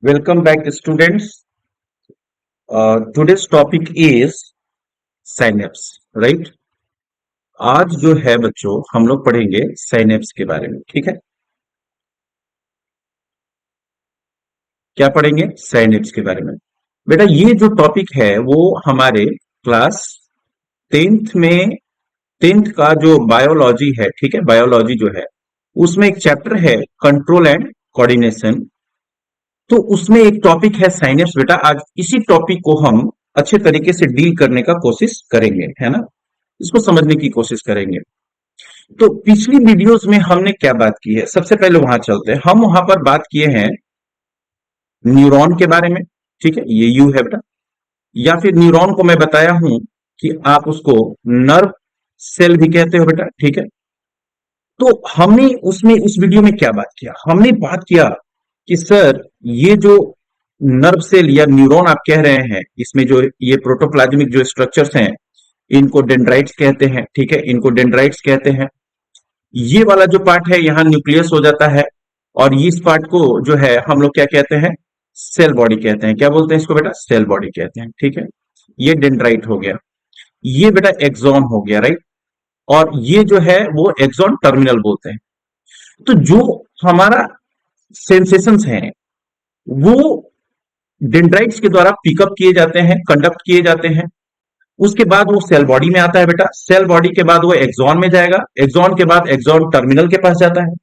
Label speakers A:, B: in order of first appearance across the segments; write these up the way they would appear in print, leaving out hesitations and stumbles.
A: Welcome back, students. Today's topic is synapse, right? आज जो है बच्चों हम लोग पढ़ेंगे साइनेप्स के बारे में, ठीक है? क्या पढ़ेंगे? साइनेप्स के बारे में। बेटा ये जो टॉपिक है वो हमारे क्लास 10th में 10th का जो बायोलॉजी है, ठीक है? बायोलॉजी जो है उसमें एक चैप्टर है कंट्रोल एंड कोऑर्डिनेशन। तो उसमें एक टॉपिक है साइनेप्स। बेटा आज इसी टॉपिक को हम अच्छे तरीके से डील करने का कोशिश करेंगे, है ना? इसको समझने की कोशिश करेंगे। तो पिछली वीडियोस में हमने क्या बात की है, सबसे पहले वहां चलते हैं। हम वहां पर बात किए हैं न्यूरॉन के बारे में, ठीक है? ये यू है बेटा। या फिर न्यूरॉन को मैं बताया हूं कि आप उसको नर्व सेल भी कहते हो बेटा, ठीक है? तो हमने उसमें उस वीडियो में क्या बात किया? हमने बात किया कि सर ये जो नर्व सेल या न्यूरॉन आप कह रहे हैं, इसमें जो ये प्रोटोप्लाज्मिक जो स्ट्रक्चर्स हैं इनको डेंड्राइट्स कहते हैं, ठीक है? इनको डेंड्राइट्स कहते हैं। ये वाला जो पार्ट है यहाँ न्यूक्लियस हो जाता है, और इस पार्ट को जो है हम लोग क्या कहते हैं? सेल बॉडी कहते हैं। क्या बोलते हैं इसको बेटा? सेल बॉडी कहते हैं, ठीक है? ये डेंड्राइट हो गया। ये बेटा एक्सॉन हो गया, राइट? और ये जो है वो एक्सॉन टर्मिनल बोलते हैं। तो जो हमारा सेंसेशंस हैं वो डेंड्राइट्स के द्वारा पिकअप किए जाते हैं, कंडक्ट किए जाते हैं। उसके बाद वो सेल बॉडी में आता है बेटा। सेल बॉडी के बाद वो एक्सॉन में जाएगा। एक्सॉन के बाद एक्सॉन टर्मिनल के पास जाता है।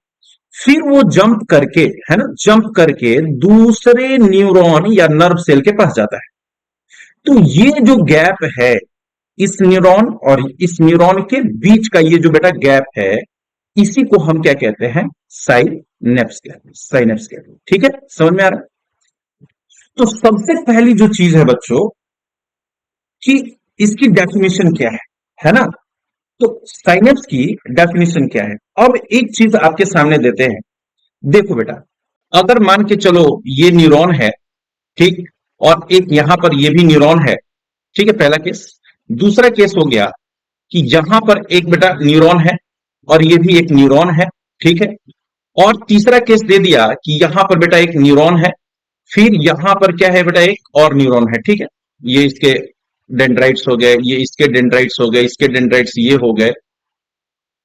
A: फिर वो जंप करके, है ना, जंप करके दूसरे न्यूरॉन या नर्व सेल के पास जाता है। तो ये जो गैप है इस न्यूरॉन और इस न्यूरॉन के बीच का, ये जो बेटा गैप है, इसी को हम क्या कहते हैं? साइनेप्स कहते हैं। साइनेप्स कहते हैं, ठीक है? समझ में आ रहा है? तो सबसे पहली जो चीज है बच्चों कि इसकी डेफिनेशन क्या है ना? तो साइनेप्स की डेफिनेशन क्या है? अब एक चीज आपके सामने देते हैं। देखो बेटा, अगर मान के चलो ये न्यूरॉन है, ठीक, और एक यहां पर ये भी न्यूरॉन है, ठीक है? पहला केस। दूसरा केस हो गया कि यहां पर एक बेटा न्यूरॉन है और ये भी एक न्यूरॉन है, ठीक है? और तीसरा केस दे दिया कि यहां पर बेटा एक न्यूरॉन है, फिर यहां पर क्या है बेटा? एक और न्यूरॉन है, ठीक है? ये इसके डेंड्राइट्स हो गए, ये इसके डेंड्राइट्स हो गए, इसके डेंड्राइट्स ये हो गए।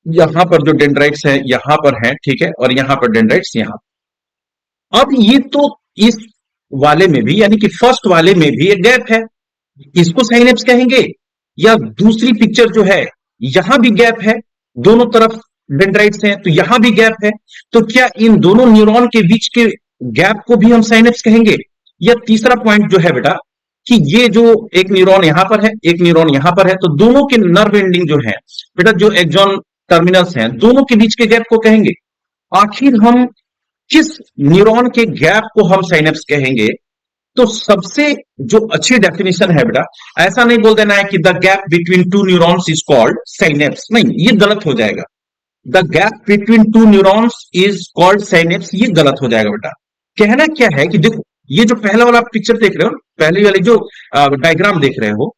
A: यहां पर जो डेंड्राइट्स है यहां पर है, ठीक है? और यहां पर डेंड्राइट्स यहां। अब ये तो इस वाले में भी, यानी कि फर्स्ट वाले में भी एक गैप है, इसको साइनेप्स कहेंगे। या दूसरी पिक्चर जो है यहां भी गैप है, दोनों तरफ डेंड्राइट्स हैं तो यहां भी गैप है। तो क्या इन दोनों न्यूरॉन के बीच के गैप को भी हम साइनेप्स कहेंगे? या तीसरा पॉइंट जो है बेटा कि ये जो एक न्यूरॉन यहां पर है, एक न्यूरॉन यहां पर है, तो दोनों के नर्व एंडिंग जो है बेटा, जो एक्सॉन टर्मिनल्स हैं, दोनों के बीच के गैप को कहेंगे। आखिर हम किस न्यूरॉन के गैप को हम साइनेप्स कहेंगे? तो सबसे जो अच्छी डेफिनेशन है बेटा, ऐसा नहीं बोल देना है कि the gap between two neurons is called synapse. नहीं, ये गलत हो जाएगा। The gap between two neurons is called synapse, ये गलत हो जाएगा बेटा। कहना क्या है कि देखो, ये जो पहला वाला पिक्चर देख रहे हो, पहली वाली जो डायग्राम देख रहे हो,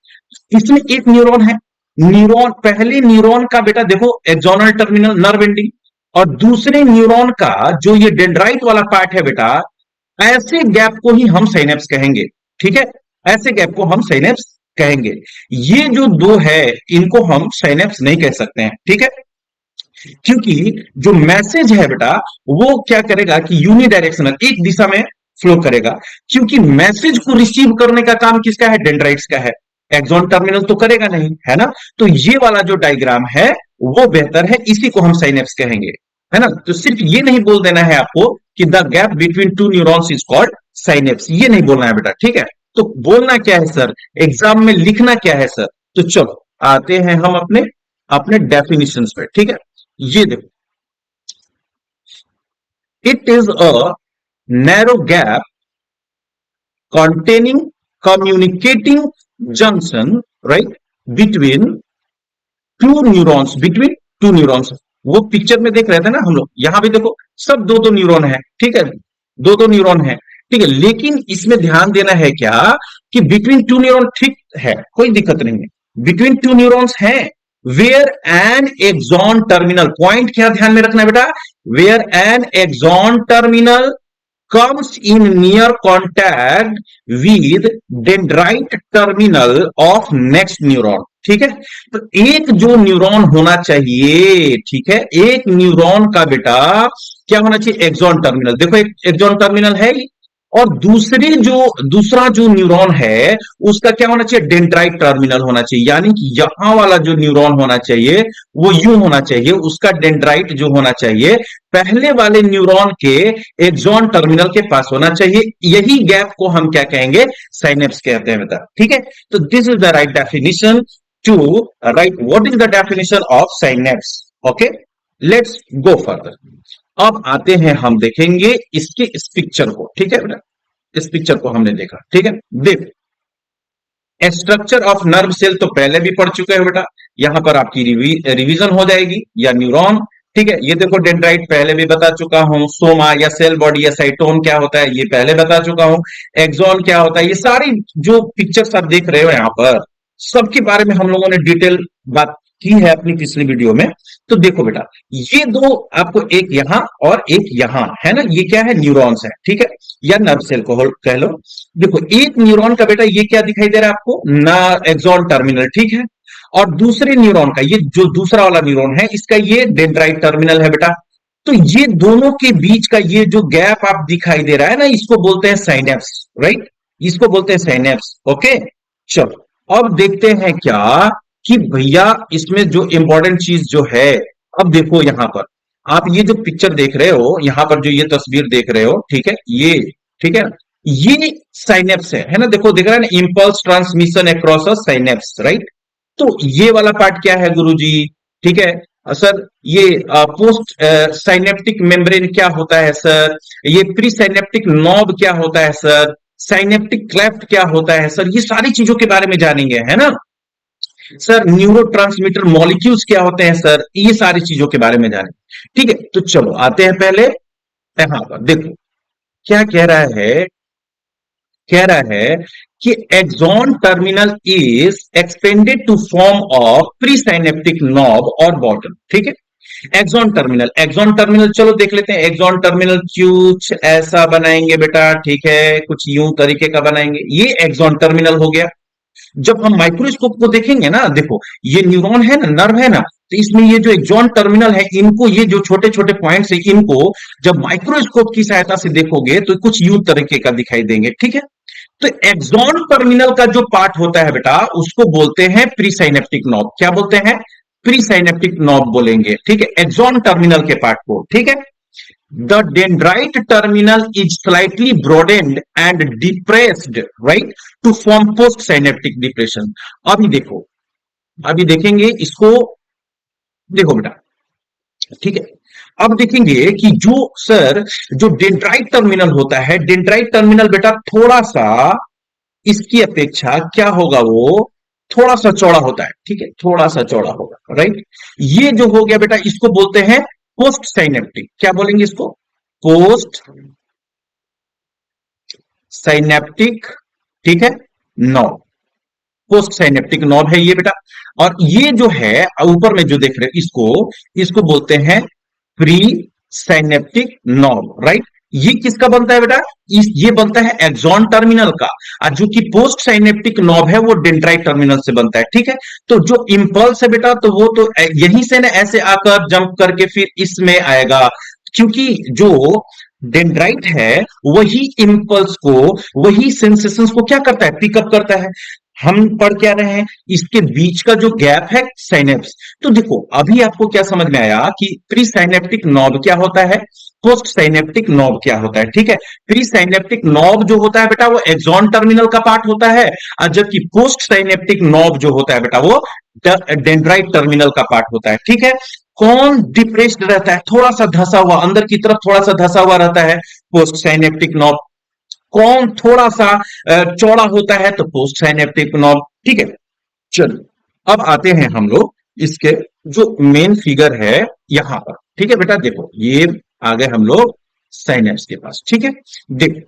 A: इसमें एक न्यूरॉन है। न्यूरॉन, पहले न्यूरॉन का बेटा देखो एक्सोनल टर्मिनल नर्व एंडिंग, और दूसरे न्यूरॉन का जो ये डेंड्राइट वाला पार्ट है बेटा, ऐसे गैप को ही हम साइनेप्स कहेंगे, ठीक है? ऐसे गैप को हम साइनेप्स कहेंगे। ये जो दो है इनको हम साइनेप्स नहीं कह सकते हैं, ठीक है? क्योंकि जो मैसेज है बेटा वो क्या करेगा कि यूनिडायरेक्शनल, एक दिशा में फ्लो करेगा। क्योंकि मैसेज को रिसीव करने का काम किसका है? डेंड्राइट्स का है। एक्सॉन टर्मिनल तो करेगा नहीं, है ना? तो ये वाला जो डायग्राम है वो बेहतर है, इसी को हम साइनेप्स कहेंगे, है ना? तो सिर्फ ये नहीं बोल देना है आपको कि the gap between two neurons is called synapse, ये नहीं बोलना है बेटा, ठीक है? तो बोलना क्या है सर, एग्जाम में लिखना क्या है सर? तो चलो आते हैं हम अपने अपने डेफिनेशंस पे, ठीक है? ये देखो, it is a narrow gap containing communicating junction, right, between two neurons, between two neurons। वो पिक्चर में देख रहे थे ना हम लोग, यहां भी देखो सब दो दो न्यूरॉन है, ठीक है? दो दो न्यूरॉन है, ठीक है? लेकिन इसमें ध्यान देना है क्या कि बिटवीन टू न्यूरॉन, ठीक है, कोई दिक्कत नहीं है, बिटवीन टू न्यूरॉन्स है। Where an axon terminal, point क्या ध्यान में रखना है बेटा? Where an axon terminal comes in near contact with dendrite terminal of next neuron। ठीक है, तो एक जो न्यूरॉन होना चाहिए, ठीक है, एक न्यूरॉन का बेटा क्या होना चाहिए, एक्सॉन टर्मिनल। देखो एक एक्सॉन टर्मिनल है ही, और दूसरा जो न्यूरॉन है उसका क्या होना चाहिए, डेंड्राइट टर्मिनल होना चाहिए। यानी कि यहां वाला जो न्यूरॉन होना चाहिए वो यूं होना चाहिए, उसका डेंड्राइट जो होना चाहिए पहले वाले न्यूरॉन के एक्सॉन टर्मिनल के पास होना चाहिए। यही गैप को हम क्या कहेंगे, साइनेप्स कहते हैं बेटा। ठीक है, तो this is the right definition to write what is the definition of synapse. Okay, let's go further. अब आते हैं, हम देखेंगे इसके इस पिक्चर को। ठीक है बेटा, इस पिक्चर को हमने देखा। ठीक है, देख स्ट्रक्चर ऑफ नर्व सेल तो पहले भी पढ़ चुके हैं बेटा, यहां पर आपकी रिवीजन हो जाएगी। या न्यूरॉन, ठीक है, ये देखो डेंड्राइट पहले भी बता चुका हूं, सोमा या सेल बॉडी या साइटोन क्या होता है ये पहले बता चुका हूं, एक्सॉन क्या होता है, ये सारी जो पिक्चर्स आप देख रहे हो यहां पर सबके बारे में हम लोगों ने डिटेल बात की है अपनी पिछली वीडियो में। तो देखो बेटा, ये दो आपको एक यहां और एक यहां है ना, ये क्या है, न्यूरॉन्स है। ठीक है, या नर्व सेल को कह लो। देखो एक न्यूरॉन का बेटा ये क्या दिखाई दे रहा है आपको, ना एक्सॉन टर्मिनल। ठीक है, और दूसरे न्यूरॉन का ये जो दूसरा वाला न्यूरॉन है इसका ये डेंड्राइट टर्मिनल है बेटा। तो ये दोनों के बीच का ये जो गैप आप दिखाई दे रहा है ना, इसको बोलते हैं साइनेप्स। राइट, इसको बोलते हैं साइनेप्स। ओके, चलो अब देखते हैं क्या कि भैया इसमें जो इंपॉर्टेंट चीज जो है, अब देखो यहां पर आप ये जो पिक्चर देख रहे हो, यहां पर जो ये तस्वीर देख रहे हो, ठीक है, ये ठीक है, ये साइनेप्स है ना। देखो दिख रहा है ना, impulse transmission across a synapse. Right, तो ये वाला पार्ट क्या है गुरुजी, ठीक है सर, ये पोस्ट साइनेप्टिक मेम्ब्रेन क्या होता है सर, ये प्री साइनेप्टिक नॉब क्या होता है सर, साइनेप्टिक क्लेफ्ट क्या होता है सर, ये सारी चीजों के बारे में जानेंगे, है ना सर। न्यूरोट्रांसमीटर मॉलिक्यूल्स क्या होते हैं सर, ये सारी चीजों के बारे में जानेंगे। ठीक है, तो चलो आते हैं पहले यहां पर। देखो क्या कह रहा है कि axon terminal is expanded to form of pre synaptic knob और बॉटम। ठीक है, एक्सॉन टर्मिनल चलो देख लेते हैं। एक्सॉन टर्मिनल कुछ ऐसा बनाएंगे बेटा, ठीक है, कुछ यूं तरीके का बनाएंगे, ये एक्सॉन टर्मिनल हो गया। जब हम माइक्रोस्कोप को देखेंगे ना, देखो ये न्यूरॉन है ना, नर्व है ना, तो इसमें ये जो एक्सॉन टर्मिनल है, इनको ये जो छोटे छोटे पॉइंट्स है, इनको जब माइक्रोस्कोप की सहायता से देखोगे तो कुछ यूं तरीके का दिखाई देंगे। ठीक है, तो एक्सॉन टर्मिनल का जो पार्ट होता है बेटा उसको बोलते हैं प्री साइनेप्टिक नॉब। क्या बोलते हैं, प्री साइनेप्टिक नॉब बोलेंगे। ठीक है, एक्सॉन टर्मिनल के पार्ट को। ठीक है, the dendrite terminal is slightly broadened and depressed, right, to form post synaptic depression। अभी देखो, अभी देखेंगे इसको, देखो बेटा, ठीक है, अब देखेंगे कि जो सर जो डेंड्राइट टर्मिनल होता है, डेंड्राइट टर्मिनल बेटा थोड़ा सा इसकी अपेक्षा क्या होगा, वो थोड़ा सा चौड़ा होता है। ठीक है, थोड़ा सा चौड़ा होगा। राइट, ये जो हो गया बेटा इसको बोलते हैं पोस्ट साइनेप्टिक। क्या बोलेंगे इसको, पोस्ट साइनेप्टिक। ठीक है, नॉब, पोस्ट साइनेप्टिक नॉब है ये बेटा। और ये जो है ऊपर में जो देख रहे हैं इसको बोलते हैं प्री साइनेप्टिक नॉब। राइट, ये किसका बनता है बेटा, ये बनता है एक्सॉन टर्मिनल का, और जो कि पोस्ट साइनेप्टिक नॉब है वो डेंड्राइट टर्मिनल से बनता है। ठीक है, तो जो इंपल्स है बेटा तो वो तो यहीं से ना ऐसे आकर जंप करके फिर इसमें आएगा, क्योंकि जो डेंड्राइट है वही इंपल्स को, वही सेंसेशंस को क्या करता है, पिकअप करता है। हम पढ़ क्या रहे हैं, इसके बीच का जो गैप है साइनेप्स। तो देखो अभी आपको क्या समझ में आया कि प्री साइनेप्टिक नॉब क्या होता है, पोस्ट साइनेप्टिक नॉब क्या होता है। ठीक है, प्री साइनेप्टिक नॉब जो होता है बेटा वो एक्सॉन टर्मिनल का पार्ट होता है, और जबकि पोस्ट साइनेप्टिक नॉब जो होता है बेटा वो डेंड्राइट टर्मिनल का पार्ट होता है। ठीक है, कौन डिप्रेस्ड रहता है, थोड़ा सा धसा हुआ, अंदर की तरफ थोड़ा सा धसा हुआ रहता है, पोस्ट साइनेप्टिक नॉब। कौन थोड़ा सा चौड़ा होता है, तो पोस्ट साइनेप्टिक नॉब। ठीक है, चलो अब आते हैं हम लोग इसके जो मेन फिगर है यहां पर। ठीक है बेटा, देखो ये आ गए हम लोग साइनेप्स के पास। ठीक है, देखो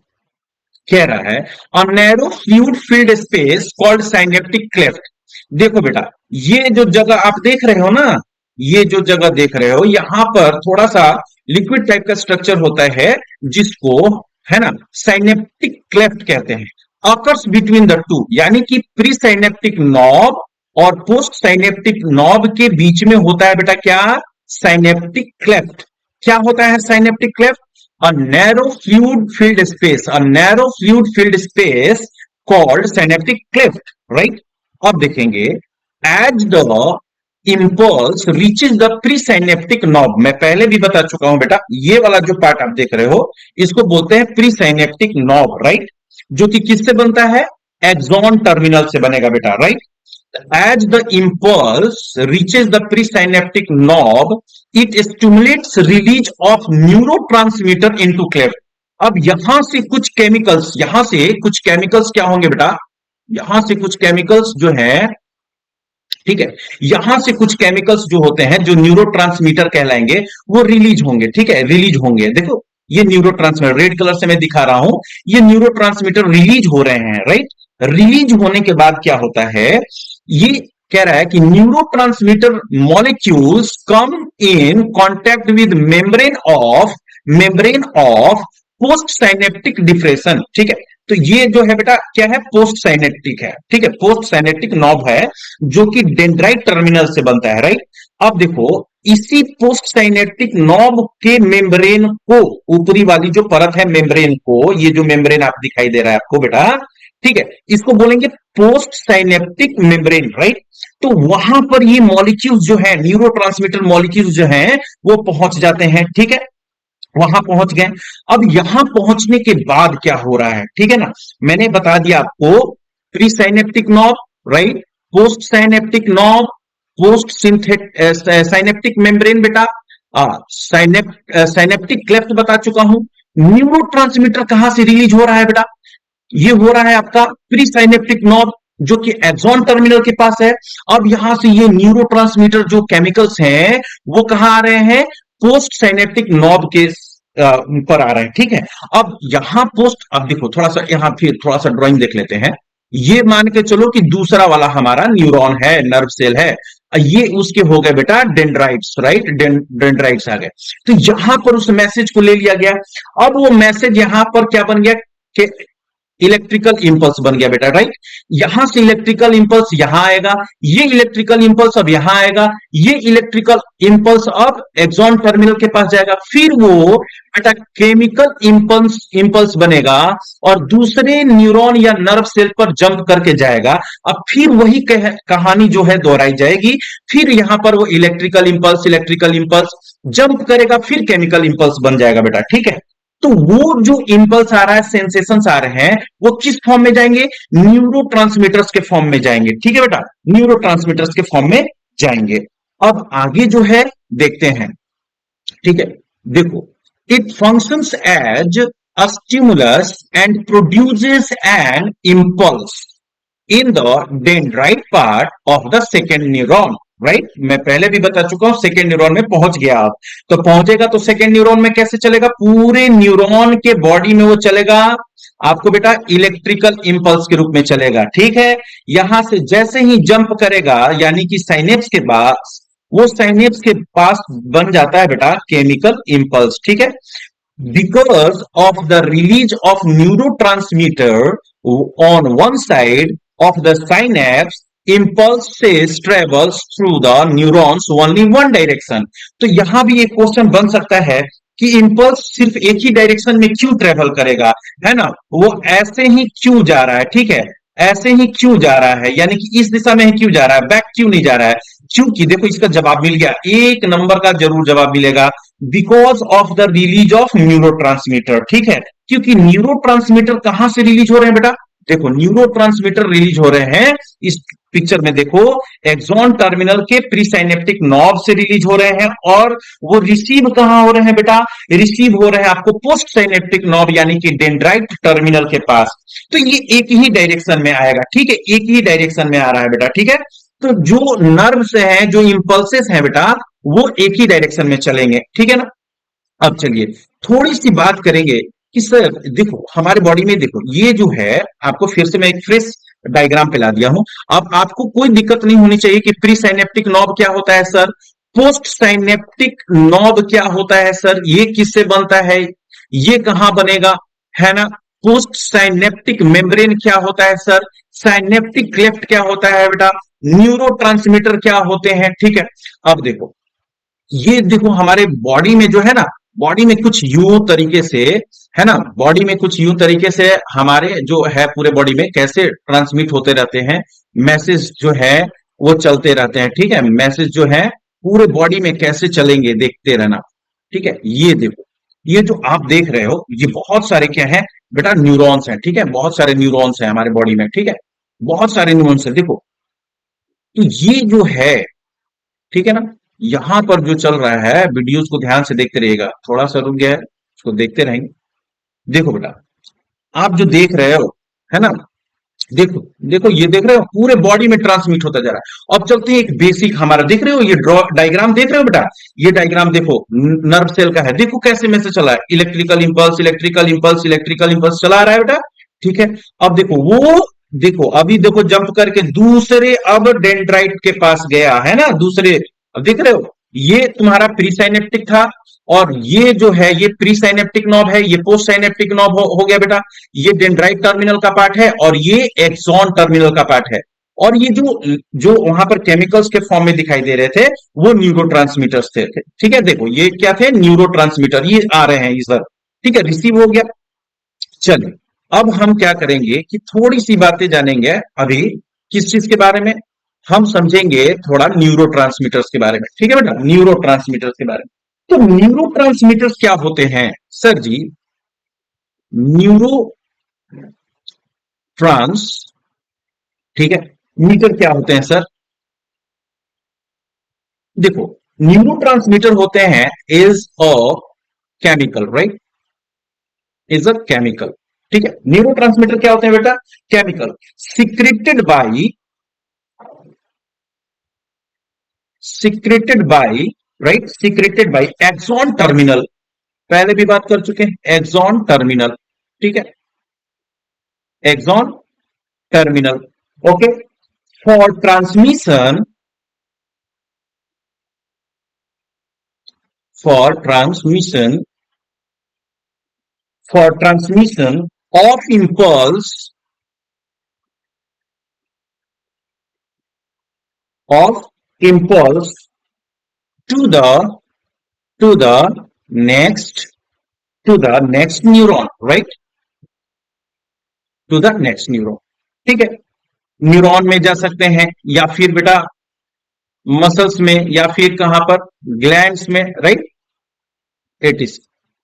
A: कह रहा है अ narrow fluid filled space called synaptic cleft. देखो बेटा ये जो जगह आप देख रहे हो ना, ये जो जगह देख रहे हो यहां पर थोड़ा सा लिक्विड टाइप का स्ट्रक्चर होता है जिसको है ना, साइनेप्टिक क्लेफ्ट कहते हैं, अकर्स बिटवीन द टू, यानी कि प्री साइनेप्टिक नॉब और पोस्ट साइनेप्टिक नॉब के बीच में होता है बेटा क्या, साइनेप्टिक क्लेफ्ट। क्या होता है synaptic cleft? A narrow fluid field space, a narrow fluid field space called synaptic cleft, right. अब देखेंगे, as the impulse reaches the pre synaptic knob, मैं पहले भी बता चुका हूं बेटा, ये वाला जो पार्ट आप देख रहे हो इसको बोलते हैं प्री साइनेप्टिक नॉब, राइट, जो कि किससे बनता है, एक्सॉन टर्मिनल से बनेगा बेटा, right. As the impulse reaches the presynaptic knob, it stimulates release of neurotransmitter into cleft. अब यहां से कुछ केमिकल्स क्या होंगे बेटा, यहां से कुछ केमिकल्स जो है, ठीक है, यहां से कुछ केमिकल्स जो होते हैं जो न्यूरोट्रांसमीटर कहलाएंगे वो रिलीज होंगे, ठीक है, रिलीज होंगे। देखो ये न्यूरोट्रांसमीटर रेड कलर से मैं दिखा रहा हूं, ये न्यूरोट्रांसमीटर रिलीज हो रहे हैं, राइट। रिलीज होने के बाद क्या होता है, ये कह रहा है कि neurotransmitter molecules come in contact with membrane of post synaptic depression, ठीक है। तो ये जो है बेटा क्या है, पोस्ट साइनेप्टिक है, ठीक है, पोस्ट साइनेप्टिक नॉब है जो कि डेंड्राइट टर्मिनल से बनता है, राइट। अब देखो, इसी पोस्ट साइनेप्टिक नॉब के मेम्ब्रेन को, ऊपरी वाली जो परत है मेम्ब्रेन को, ये जो मेम्ब्रेन आप दिखाई दे रहा है आपको बेटा, ठीक है, इसको बोलेंगे पोस्ट साइनेप्टिक मेम्ब्रेन, राइट। तो वहां पर ये मॉलिक्यूल्स जो है, न्यूरोट्रांसमीटर मॉलिक्यूल्स जो हैं वो पहुंच जाते हैं, ठीक है, वहां पहुंच गए। अब यहां पहुंचने के बाद क्या हो रहा है, ठीक है ना, मैंने बता दिया आपको, pre synaptic knob, right, post synaptic knob, post synaptic membrane बेटा, साइनेप्टिक क्लेफ्ट बता चुका हूं। न्यूरोट्रांसमीटर कहां से रिलीज हो रहा है बेटा, ये हो रहा है आपका प्री साइनेप्टिक नॉब जो कि एक्सॉन टर्मिनल के पास है। अब यहां से ये न्यूरोट्रांसमीटर जो केमिकल्स हैं वो कहां आ रहे हैं, पोस्ट साइनेप्टिक नॉब के पर आ रहे हैं, ठीक है। अब यहां पोस्ट, अब देखो थोड़ा सा यहां फिर थोड़ा सा ड्राइंग देख लेते हैं। ये मान के चलो कि दूसरा वाला हमारा न्यूरॉन है, नर्व सेल है, ये उसके हो गए बेटा डेंड्राइट्स, राइट, डेंड्राइट्स आ गए। तो यहां पर उस मैसेज को ले लिया गया। अब वो मैसेज यहां पर क्या बन गया कि इलेक्ट्रिकल इंपल्स बन गया बेटा, राइट। यहां से इलेक्ट्रिकल इंपल्स यहां आएगा, ये इलेक्ट्रिकल इंपल्स अब यहां आएगा, ये इलेक्ट्रिकल इंपल्स अब एक्सॉन टर्मिनल के पास जाएगा, फिर वो बेटा केमिकल इंपल्स बनेगा और दूसरे न्यूरॉन या नर्व सेल पर जंप करके जाएगा। अब फिर वही कहानी जो है दोहराई जाएगी, फिर यहां पर वो इलेक्ट्रिकल इंपल्स जंप करेगा, फिर केमिकल इंपल्स बन जाएगा बेटा, ठीक है। तो वो जो इंपल्स आ रहा है, सेंसेशंस आ रहे हैं, वो किस फॉर्म में जाएंगे, न्यूरोट्रांसमीटर्स के फॉर्म में जाएंगे, ठीक है बेटा, न्यूरोट्रांसमीटर्स के फॉर्म में जाएंगे। अब आगे जो है देखते हैं, ठीक है, देखो, it functions as a stimulus and produces an impulse in the dendrite part of the second neuron, right. मैं पहले भी बता चुका हूं, सेकेंड न्यूरॉन में पहुंच गया आप, तो पहुंचेगा तो सेकेंड न्यूरॉन में कैसे चलेगा, पूरे न्यूरॉन के बॉडी में वो चलेगा आपको बेटा इलेक्ट्रिकल इंपल्स के रूप में चलेगा, ठीक है। यहां से जैसे ही जंप करेगा, यानी कि साइनेप्स के पास, वो साइनेप्स के पास बन जाता है बेटा केमिकल इंपल्स, ठीक है। Because of the release of neurotransmitter on one side of the synapse, impulses travels through the neurons only one direction. तो यहां भी एक क्वेश्चन बन सकता है कि इंपल्स सिर्फ एक ही डायरेक्शन में क्यों ट्रेवल करेगा, है ना, वो ऐसे ही क्यों जा रहा है, ठीक है, ऐसे ही क्यों जा रहा है, यानी कि इस दिशा में ही क्यों जा रहा है, बैक क्यों नहीं जा रहा है, क्योंकि देखो इसका जवाब मिल गया, एक नंबर का जरूर जवाब मिलेगा, because of the release of neurotransmitter, ठीक है। क्योंकि न्यूरोट्रांसमीटर कहां से रिलीज हो रहे हैं बेटा, देखो न्यूरोट्रांसमीटर रिलीज हो रहे हैं, इस पिक्चर में देखो, एक्सॉन टर्मिनल के प्रीसाइनेप्टिक नॉब से रिलीज हो रहे हैं, और वो रिसीव कहां हो रहे हैं बेटा, रिसीव हो रहे हैं आपको पोस्ट साइनेप्टिक नॉब यानी कि डेंड्राइट टर्मिनल के पास। तो ये एक ही डायरेक्शन में आएगा, ठीक है, एक ही डायरेक्शन में आ रहा है बेटा, ठीक है। तो जो नर्व्स हैं, जो इंपल्सेस हैं बेटा, वो एक ही डायरेक्शन में चलेंगे, ठीक है ना। अब चलिए थोड़ी सी बात करेंगे कि सर देखो हमारे बॉडी में, देखो ये जो है, आपको फिर से मैं एक फ्रेश डायग्राम पे ला दिया हूं। अब आपको कोई दिक्कत नहीं होनी चाहिए कि प्री साइनेप्टिक नॉब क्या होता है सर, पोस्ट साइनेप्टिक नॉब क्या होता है सर, ये किससे बनता है, ये कहां बनेगा, है ना। पोस्ट साइनेप्टिक मेम्ब्रेन क्या होता है सर, साइनेप्टिक क्लेफ्ट क्या होता है बेटा, न्यूरोट्रांसमीटर क्या होते हैं, ठीक है। अब देखो, ये देखो हमारे बॉडी में जो है ना, बॉडी में कुछ यूं तरीके से, है ना, बॉडी में कुछ यूं तरीके से हमारे जो है पूरे बॉडी में कैसे ट्रांसमिट होते रहते हैं, मैसेज जो है वो चलते रहते हैं, ठीक है। मैसेज जो है पूरे बॉडी में कैसे चलेंगे देखते रहना, ठीक है। ये देखो, ये जो आप देख रहे हो ये बहुत सारे क्या है बेटा, न्यूरॉन्स हैं, ठीक है। बहुत सारे न्यूरॉन्स हैं हमारे बॉडी में, ठीक है। बहुत सारे न्यूरॉन्स हैं देखो। तो ये जो है, ठीक है ना, यहां पर जो चल रहा है, वीडियोस को ध्यान से देखते रहिएगा, थोड़ा सा रुक गया है उसको देखते रहेंगे। देखो बेटा, आप जो देख रहे हो, है ना, देखो देखो, ये देख रहे हो पूरे बॉडी में ट्रांसमिट होता जा रहा है। अब चलते हैं एक बेसिक हमारा, देख रहे हो ये ड्रॉ डायग्राम देख रहे हो बेटा, ये डायग्राम देखो नर्व सेल का है, देखो कैसे में से चला है, electrical impulse electrical impulse electrical impulse चला रहा है बेटा, ठीक है। अब देखो वो, देखो अभी देखो जंप करके दूसरे अब डेंड्राइट के पास गया, है ना, दूसरे, अब देख रहे हो ये तुम्हारा प्री साइनेप्टिक था, और ये जो है ये प्री साइनेप्टिक नॉब है, ये पोस्ट साइनेप्टिक नॉब हो गया बेटा। ये डेंड्राइट टर्मिनल का पार्ट है और ये एक्सॉन टर्मिनल का पार्ट है। और ये जो जो वहां पर केमिकल्स के फॉर्म में दिखाई दे रहे थे वो न्यूरोट्रांसमीटर्स थे, ठीक है। देखो ये क्या थे, न्यूरोट्रांसमीटर, ये आ रहे हैं इधर, ठीक है, रिसीव हो गया। चलिए, अब हम क्या करेंगे कि थोड़ी सी बातें जानेंगे अभी, किस चीज के बारे में, हम समझेंगे थोड़ा न्यूरोट्रांसमीटर्स के बारे में, ठीक है बेटा, न्यूरोट्रांसमीटर्स के बारे में। तो न्यूरोट्रांसमीटर्स क्या होते हैं सर जी, न्यूरो ट्रांस, ठीक है, मीटर क्या होते हैं सर, देखो न्यूरोट्रांसमीटर होते हैं is a chemical, right, is a chemical, ठीक है। न्यूरोट्रांसमीटर क्या होते हैं बेटा, chemical secreted by, secreted by, right, secreted by axon terminal, पहले भी बात कर चुके हैं, एक्सॉन टर्मिनल, ठीक है, axon terminal, okay, for transmission, for transmission, for transmission of impulse, of impulse to the to the next, to the next neuron, right, to the next neuron, ठीक है। न्यूरॉन में जा सकते हैं या फिर बेटा मसल्स में या फिर कहां पर, ग्लैंड्स में, राइट, एटीज,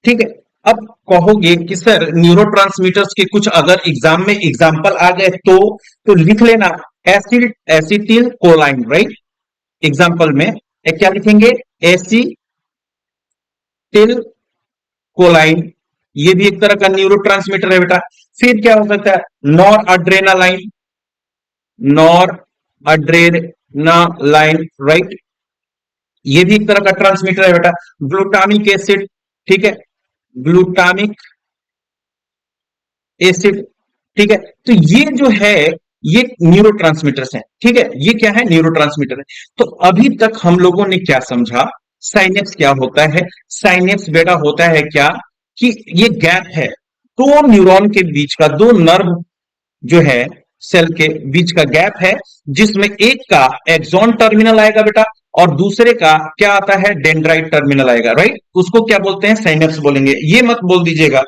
A: ठीक है। अब कहोगे कि सर न्यूरोट्रांसमीटर्स के कुछ अगर एग्जाम में एग्जाम्पल आ गए तो लिख लेना, एसिड एसिटिल कोलाइन, राइट, एग्जाम्पल में क्या लिखेंगे, एसिटिल कोलाइन, ये भी एक तरह का न्यूरोट्रांसमीटर है बेटा। फिर क्या हो सकता है, नॉर अड्रेनालाइन, नॉर अड्रेनालाइन, राइट, ये भी एक तरह का ट्रांसमीटर है बेटा। ग्लूटामिक एसिड, ठीक है, ग्लूटामिक एसिड, ठीक है। तो ये जो है ये न्यूरोट्रांसमीटर्स हैं, ठीक है, ये क्या है, न्यूरोट्रांसमीटर है। तो अभी तक हम लोगों ने क्या समझा, साइनेप्स क्या होता है, साइनेप्स बेटा होता है क्या, कि ये गैप है दो न्यूरॉन के बीच का, दो नर्व जो है सेल के बीच का गैप है, जिसमें एक का एक्सॉन टर्मिनल आएगा बेटा और दूसरे का क्या आता है, डेंड्राइट टर्मिनल आएगा, राइट, उसको क्या बोलते हैं, साइनेप्स बोलेंगे। ये मत बोल दीजिएगा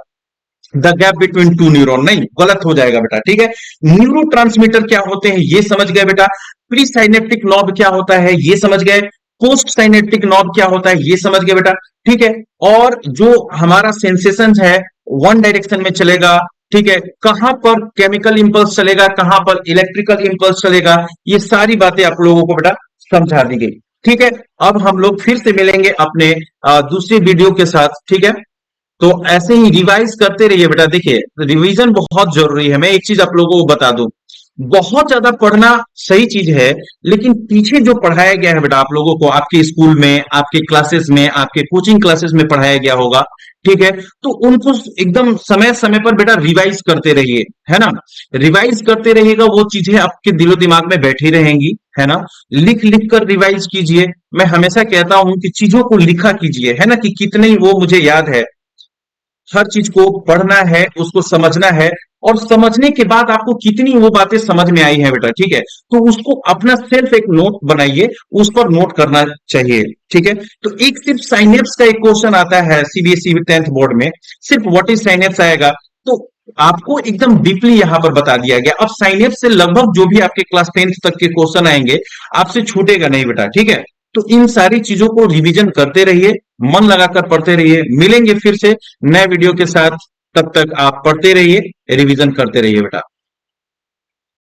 A: the gap between two neuron, नहीं, गलत हो जाएगा बेटा, ठीक है। न्यूरोट्रांसमीटर क्या होते हैं ये समझ गए बेटा, प्री साइनेप्टिक नॉब क्या होता है ये समझ गए, पोस्ट साइनेप्टिक नॉब क्या होता है ये समझ गए बेटा, ठीक है। और जो हमारा सेंसेशन है वन डायरेक्शन में चलेगा, ठीक है, कहां पर केमिकल इंपल्स चलेगा, कहां पर इलेक्ट्रिकल इंपल्स चलेगा, ये सारी बातें आप लोगों को बेटा समझा दी गई, ठीक है। अब हम लोग फिर से मिलेंगे अपने दूसरी वीडियो के साथ, ठीक है। तो ऐसे ही रिवाइज करते रहिए बेटा, देखिए रिवीजन बहुत जरूरी है। मैं एक चीज आप लोगों को बता दूं, बहुत ज्यादा पढ़ना सही चीज है, लेकिन पीछे जो पढ़ाया गया है बेटा आप लोगों को, आपके स्कूल में, आपके क्लासेस में, आपके कोचिंग क्लासेस में पढ़ाया गया होगा, ठीक है, तो उनको एकदम समय समय पर बेटा रिवाइज करते रहिए, है ना। रिवाइज करते रहिएगा, वो चीजें आपके दिलो दिमाग में बैठी रहेंगी, है ना। लिख लिख कर रिवाइज कीजिए। मैं हमेशा कहता हूं कि चीजों को लिखा कीजिए, है ना, कि कितने वो मुझे याद है, हर चीज को पढ़ना है, उसको समझना है, और समझने के बाद आपको कितनी वो बातें समझ में आई हैं बेटा, ठीक है, तो उसको अपना सेल्फ एक नोट बनाइए, उस पर नोट करना चाहिए, ठीक है। तो एक सिर्फ साइनेप्स का एक क्वेश्चन आता है सीबीएसई 10th बोर्ड में, सिर्फ व्हाट इज साइनेप्स आएगा, तो आपको एकदम डीपली यहां पर बता दिया गया। अब साइनेप्स से लगभग जो भी आपके क्लास 10th तक के क्वेश्चन आएंगे, आपसे छूटेगा नहीं बेटा, ठीक है। तो इन सारी चीजों को रिवीजन करते रहिए, मन लगाकर पढ़ते रहिए। मिलेंगे फिर से नए वीडियो के साथ, तब तक आप पढ़ते रहिए, रिवीजन करते रहिए बेटा।